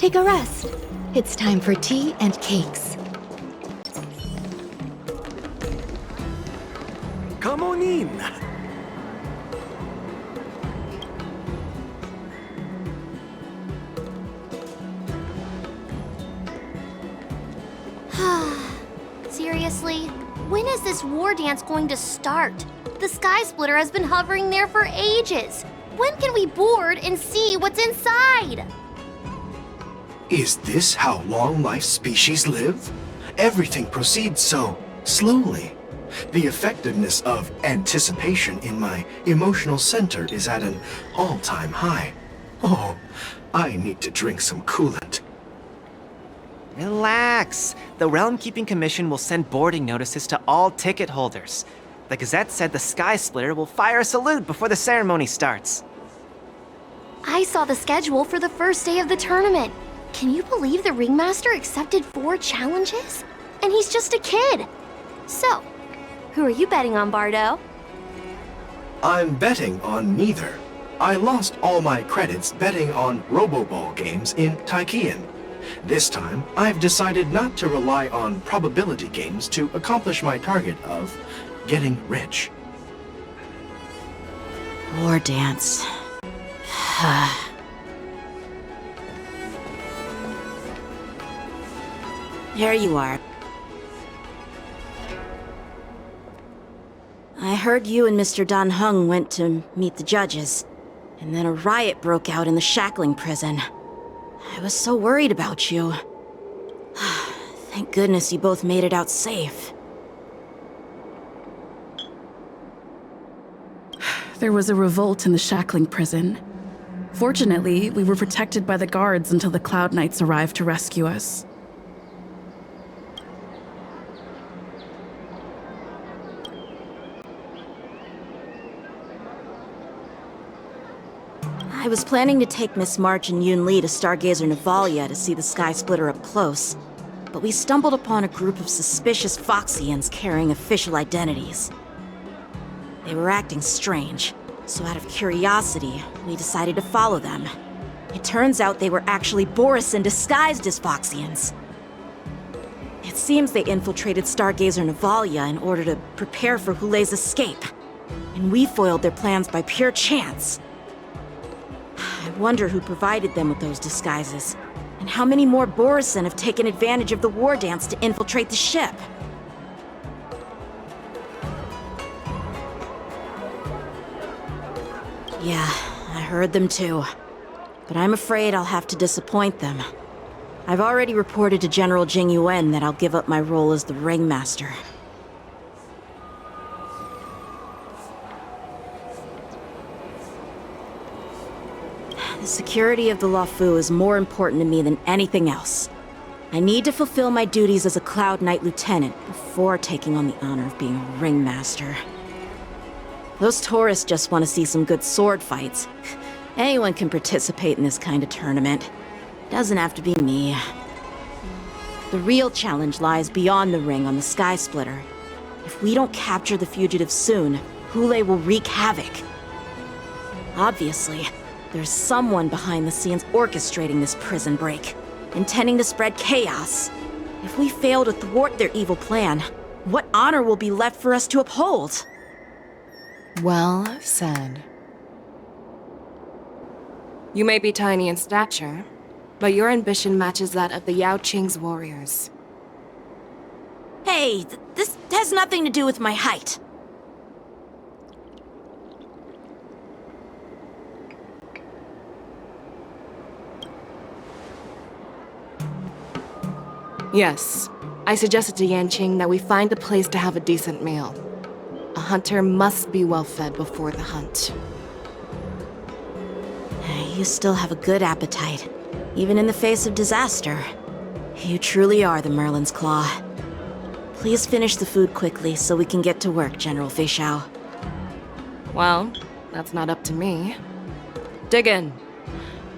Take a rest. It's time for tea and cakes. Come on in. Seriously? When is this war dance going to start? The Sky Splitter has been hovering there for ages. When can we board and see what's inside? Is this how long-life species live? Everything proceeds so slowly. The effectiveness of anticipation in my emotional center is at an all-time high. Oh, I need to drink some coolant. Relax. The Realm Keeping Commission will send boarding notices to all ticket holders. The Gazette said the Sky Splitter will fire a salute before the ceremony starts. I saw the schedule for the first day of the tournament. Can you believe the Ringmaster accepted 4 challenges? And he's just a kid. So, who are you betting on, Bardo? I'm betting on neither. I lost all my credits betting on Roboball games in Taikian. This time, I've decided not to rely on probability games to accomplish my target of getting rich. War dance. There you are. I heard you and Mr. Dan Heng went to meet the judges, and then a riot broke out in the shackling prison. I was so worried about you. Thank goodness you both made it out safe. There was a revolt in the shackling prison. Fortunately, we were protected by the guards until the Cloud Knights arrived to rescue us. I was planning to take Miss March and Yoon Lee to Stargazer Navalia to see the Sky Splitter up close, but we stumbled upon a group of suspicious Foxians carrying official identities. They were acting strange, so out of curiosity, we decided to follow them. It turns out they were actually Borisin disguised as Foxians. It seems they infiltrated Stargazer Navalia in order to prepare for Hulei's escape, and we foiled their plans by pure chance. I wonder who provided them with those disguises, and how many more Borisin have taken advantage of the war dance to infiltrate the ship. Yeah, I heard them too. But I'm afraid I'll have to disappoint them. I've already reported to General Jing Yuan that I'll give up my role as the Ringmaster. The security of the Luofu is more important to me than anything else. I need to fulfill my duties as a Cloud Knight Lieutenant before taking on the honor of being a Ringmaster. Those tourists just want to see some good sword fights. Anyone can participate in this kind of tournament. Doesn't have to be me. The real challenge lies beyond the ring on the Sky Splitter. If we don't capture the fugitives soon, Hulei will wreak havoc. Obviously, there's someone behind the scenes orchestrating this prison break, intending to spread chaos. If we fail to thwart their evil plan, what honor will be left for us to uphold? Well said. You may be tiny in stature, but your ambition matches that of the Yao Qing's warriors. Hey, this has nothing to do with my height. Yes, I suggested to Yanqing that we find a place to have a decent meal. A hunter must be well fed before the hunt. You still have a good appetite, even in the face of disaster. You truly are the Merlin's Claw. Please finish the food quickly so we can get to work, General Feixiao. Well, that's not up to me. Dig in.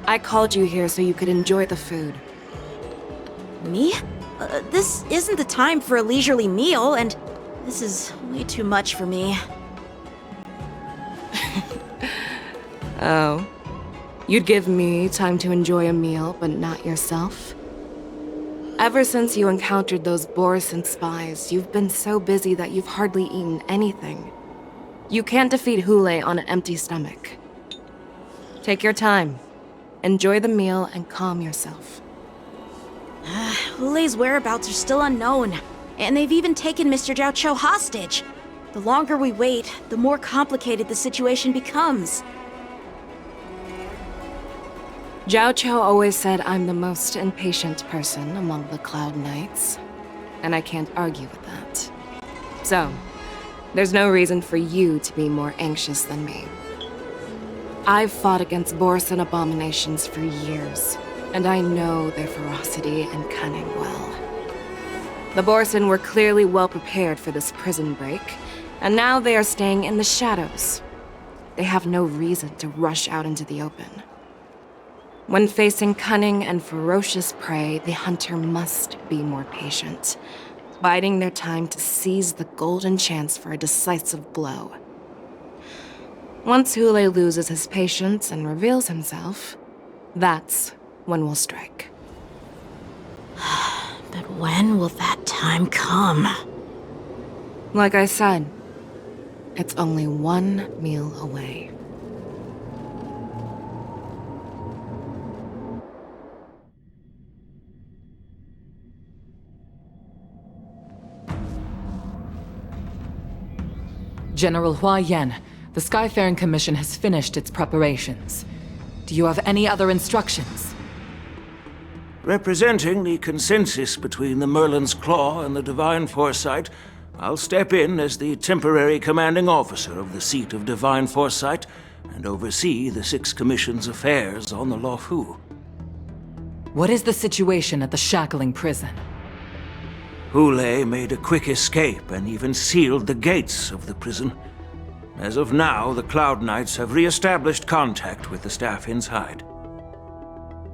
I called you here so you could enjoy the food. Me? This isn't the time for a leisurely meal, and this is way too much for me. Oh. You'd give me time to enjoy a meal, but not yourself? Ever since you encountered those Borison spies, you've been so busy that you've hardly eaten anything. You can't defeat Hule on an empty stomach. Take your time. Enjoy the meal and calm yourself. Hule's whereabouts are still unknown, and they've even taken Mr. Jiao Cho hostage. The longer we wait, the more complicated the situation becomes. Jiao Cho always said I'm the most impatient person among the Cloud Knights, and I can't argue with that. So, there's no reason for you to be more anxious than me. I've fought against Borison abominations for years, and I know their ferocity and cunning well. The Borison were clearly well prepared for this prison break, and now they are staying in the shadows. They have no reason to rush out into the open. When facing cunning and ferocious prey, the hunter must be more patient, biding their time to seize the golden chance for a decisive blow. Once Hule loses his patience and reveals himself, that's when we'll strike. But when will that time come? Like I said, it's only one meal away. General Hua Yan, the Skyfaring Commission has finished its preparations. Do you have any other instructions? Representing the consensus between the Merlin's Claw and the Divine Foresight, I'll step in as the temporary commanding officer of the seat of Divine Foresight and oversee the Six Commission's affairs on the Luofu. What is the situation at the Shackling prison? Hule made a quick escape and even sealed the gates of the prison. As of now, the Cloud Knights have re-established contact with the staff inside.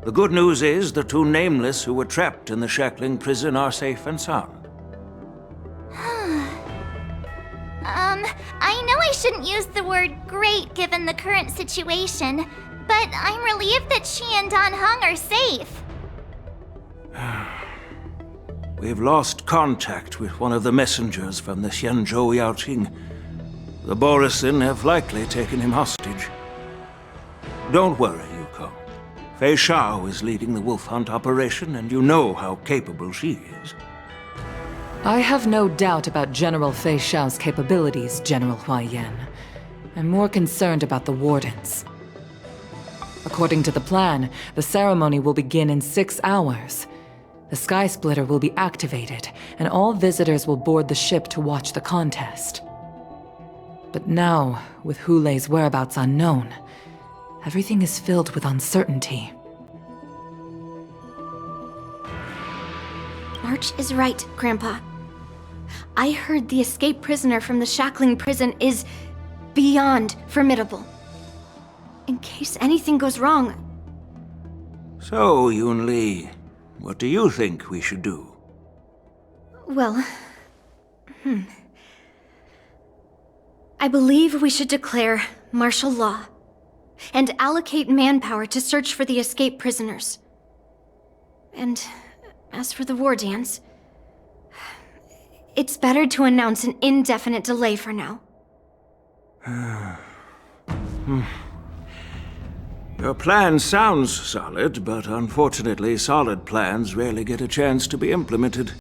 The good news is the two Nameless who were trapped in the Shackling prison are safe and sound. I know I shouldn't use the word great given the current situation, but I'm relieved that she and Dan Heng are safe. We've lost contact with one of the messengers from the Xianzhou Yaoqing. The Borison have likely taken him hostage. Don't worry, Yuko. Fei Shao is leading the wolf hunt operation, and you know how capable she is. I have no doubt about General Fei Shao's capabilities, General Hua Yan. I'm more concerned about the Wardens. According to the plan, the ceremony will begin in 6 hours. The Sky Splitter will be activated, and all visitors will board the ship to watch the contest. But now, with Hule's whereabouts unknown, everything is filled with uncertainty. March is right, Grandpa. I heard the escaped prisoner from the Shackling prison is beyond formidable. In case anything goes wrong... So, Yun Li, what do you think we should do? Well... I believe we should declare martial law and allocate manpower to search for the escaped prisoners. And as for the war dance, it's better to announce an indefinite delay for now. Your plan sounds solid, but unfortunately solid plans rarely get a chance to be implemented.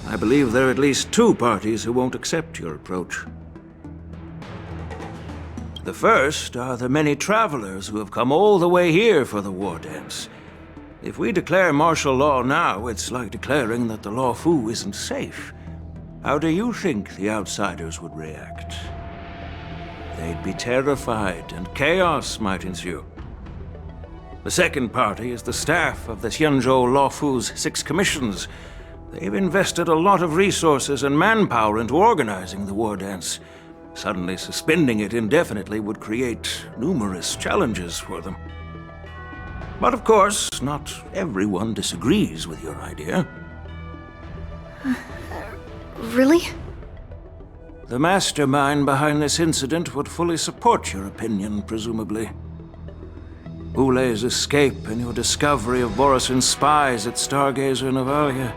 I believe there are at least 2 parties who won't accept your approach. The first are the many travelers who have come all the way here for the war dance. If we declare martial law now, it's like declaring that the Luofu isn't safe. How do you think the outsiders would react? They'd be terrified, and chaos might ensue. The second party is the staff of the Xianzhou Luofu's 6 commissions. They've invested a lot of resources and manpower into organizing the war dance. Suddenly suspending it indefinitely would create numerous challenges for them. But of course, not everyone disagrees with your idea. Really? The mastermind behind this incident would fully support your opinion, presumably. Ule's escape and your discovery of Borisin's spies at Stargazer Navalia.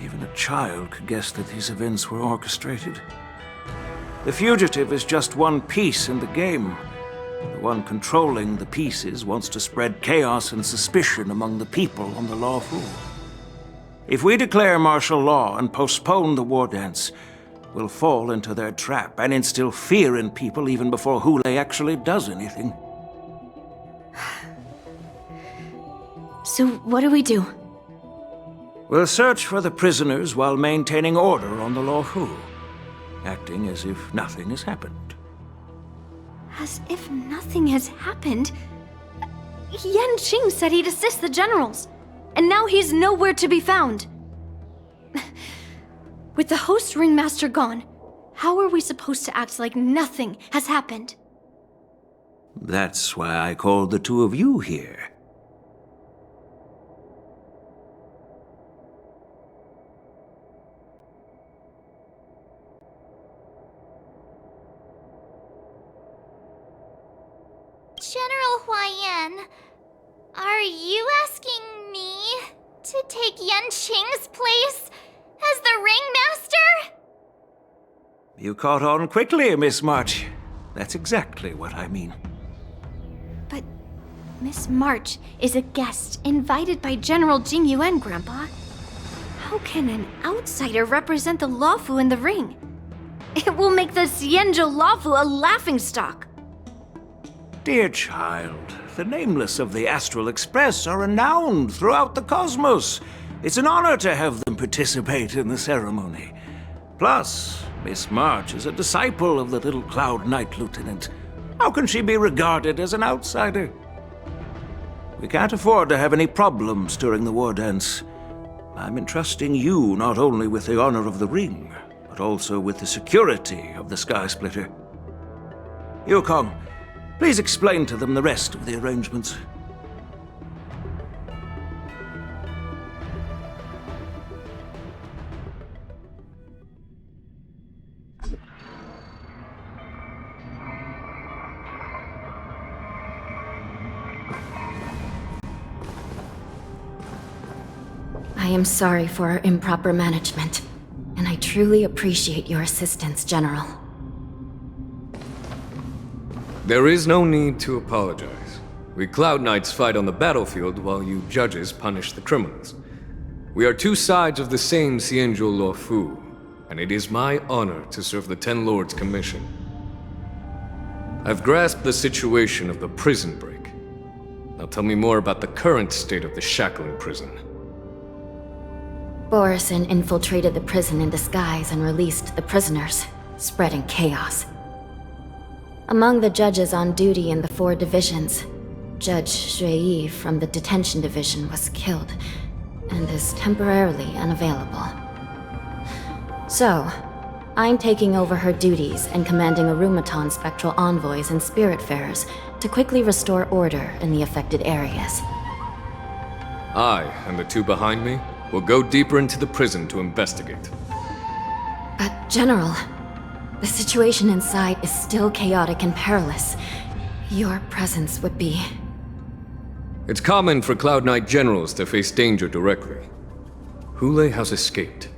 Even a child could guess that these events were orchestrated. The fugitive is just one piece in the game. The one controlling the pieces wants to spread chaos and suspicion among the people on the Lawful. If we declare martial law and postpone the war dance, we'll fall into their trap and instill fear in people even before Hule actually does anything. So what do we do? We'll search for the prisoners while maintaining order on the Lawful, acting as if nothing has happened. As if nothing has happened? Yanqing said he'd assist the generals, and now he's nowhere to be found. With the host ringmaster gone, how are we supposed to act like nothing has happened? That's why I called the two of you here. General Huaiyan, are you asking me to take Yanqing's place as the ringmaster? You caught on quickly, Miss March. That's exactly what I mean. But Miss March is a guest invited by General Jing Yuan, Grandpa. How can an outsider represent the Lawfu in the ring? It will make the Xianzhou Lawfu a laughingstock. Dear child, the nameless of the Astral Express are renowned throughout the cosmos. It's an honor to have them participate in the ceremony. Plus, Miss March is a disciple of the little Cloud Knight Lieutenant. How can she be regarded as an outsider? We can't afford to have any problems during the war dance. I'm entrusting you not only with the honor of the ring, but also with the security of the Sky Splitter. Yukong, please explain to them the rest of the arrangements. I am sorry for our improper management, and I truly appreciate your assistance, General. There is no need to apologize. We Cloud Knights fight on the battlefield while you judges punish the criminals. We are two sides of the same Xianzhou Luofu, and it is my honor to serve the Ten Lords' commission. I've grasped the situation of the prison break. Now tell me more about the current state of the shackling prison. Borisin infiltrated the prison in disguise and released the prisoners, spreading chaos. Among the judges on duty in the 4 divisions, Judge Xueyi from the detention division was killed and is temporarily unavailable. So, I'm taking over her duties and commanding Arumaton spectral envoys and spiritfarers to quickly restore order in the affected areas. I, and the two behind me, will go deeper into the prison to investigate. But, General, the situation inside is still chaotic and perilous. Your presence would be... It's common for Cloud Knight generals to face danger directly. Hule has escaped,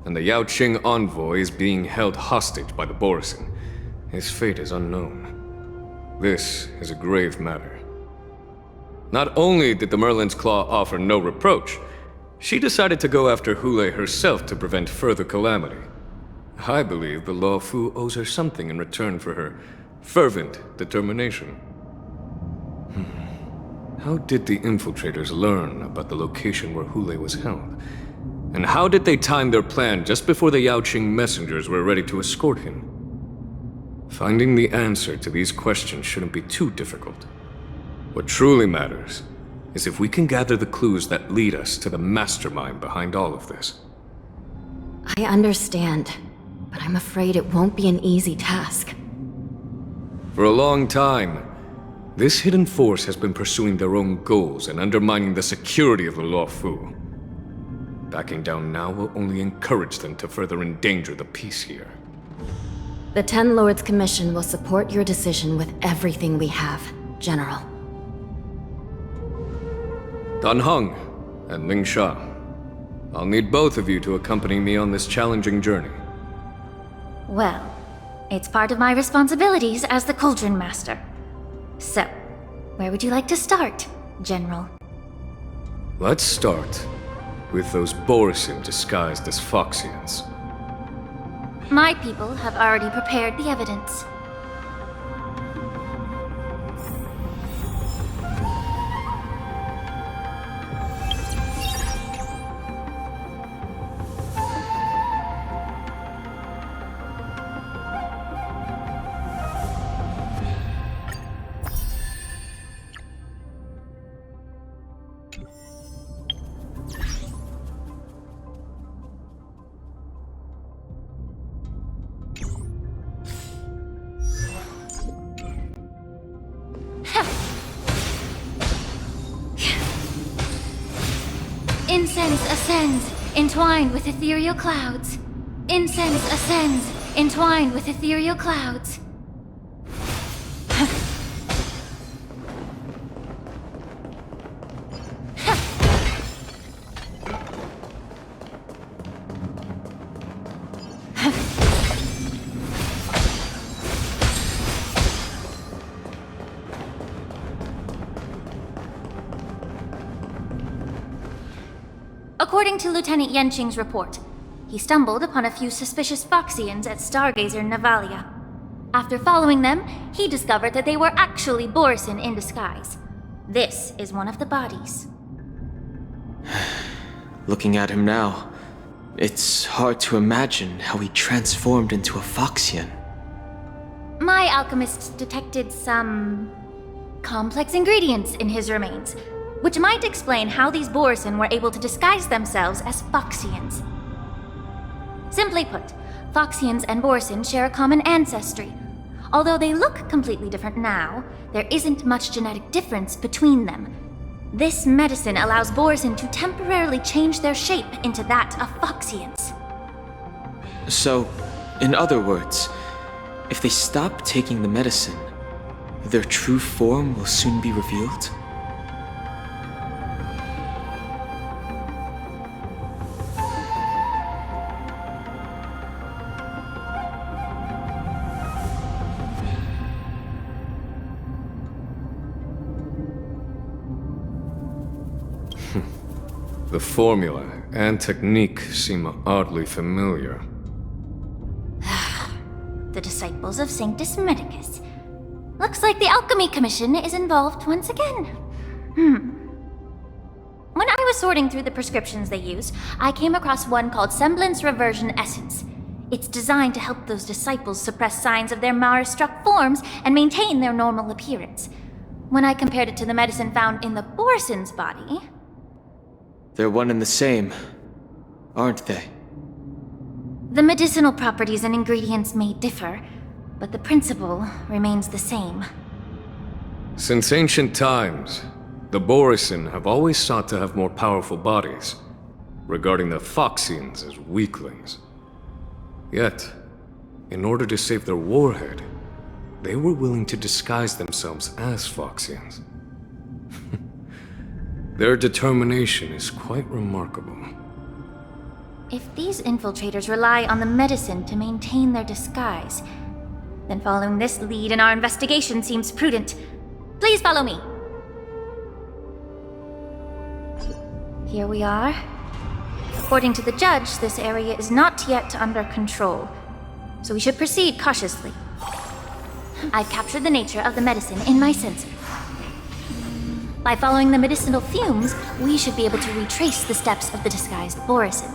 and the Yaoqing envoy is being held hostage by the Borisin. His fate is unknown. This is a grave matter. Not only did the Merlin's Claw offer no reproach, she decided to go after Hule herself to prevent further calamity. I believe the Luofu owes her something in return for her fervent determination. How did the infiltrators learn about the location where Hule was held? And how did they time their plan just before the Yaoqing messengers were ready to escort him? Finding the answer to these questions shouldn't be too difficult. What truly matters is if we can gather the clues that lead us to the mastermind behind all of this. I understand, but I'm afraid it won't be an easy task. For a long time, this hidden force has been pursuing their own goals and undermining the security of the Luofu. Backing down now will only encourage them to further endanger the peace here. The Ten Lords Commission will support your decision with everything we have, General. Dan Heng and Ling Sha, I'll need both of you to accompany me on this challenging journey. Well, it's part of my responsibilities as the Cauldron Master. So, where would you like to start, General? Let's start with those Borisin disguised as Foxians. My people have already prepared the evidence. Incense ascends, entwined with ethereal clouds. Incense ascends, entwined with ethereal clouds. According to Lieutenant Yenqing's report, he stumbled upon a few suspicious Foxians at Stargazer Navalia. After following them, he discovered that they were actually Borisin in disguise. This is one of the bodies. Looking at him now, it's hard to imagine how he transformed into a Foxian. My alchemists detected some complex ingredients in his remains, which might explain how these Borisin were able to disguise themselves as Foxians. Simply put, Foxians and Borisin share a common ancestry. Although they look completely different now, there isn't much genetic difference between them. This medicine allows Borisin to temporarily change their shape into that of Foxians. So, in other words, if they stop taking the medicine, their true form will soon be revealed? The formula and technique seem oddly familiar. The disciples of Sanctus Medicus. Looks like the Alchemy Commission is involved once again. When I was sorting through the prescriptions they use, I came across one called Semblance Reversion Essence. It's designed to help those disciples suppress signs of their Mara-struck forms and maintain their normal appearance. When I compared it to the medicine found in the Borisin's body... They're one and the same, aren't they? The medicinal properties and ingredients may differ, but the principle remains the same. Since ancient times, the Borisin have always sought to have more powerful bodies, regarding the Foxians as weaklings. Yet, in order to save their warhead, they were willing to disguise themselves as Foxians. Their determination is quite remarkable. If these infiltrators rely on the medicine to maintain their disguise, then following this lead in our investigation seems prudent. Please follow me. Here we are. According to the judge, this area is not yet under control, so we should proceed cautiously. I've captured the nature of the medicine in my sensor. By following the medicinal fumes, we should be able to retrace the steps of the disguised Borisin.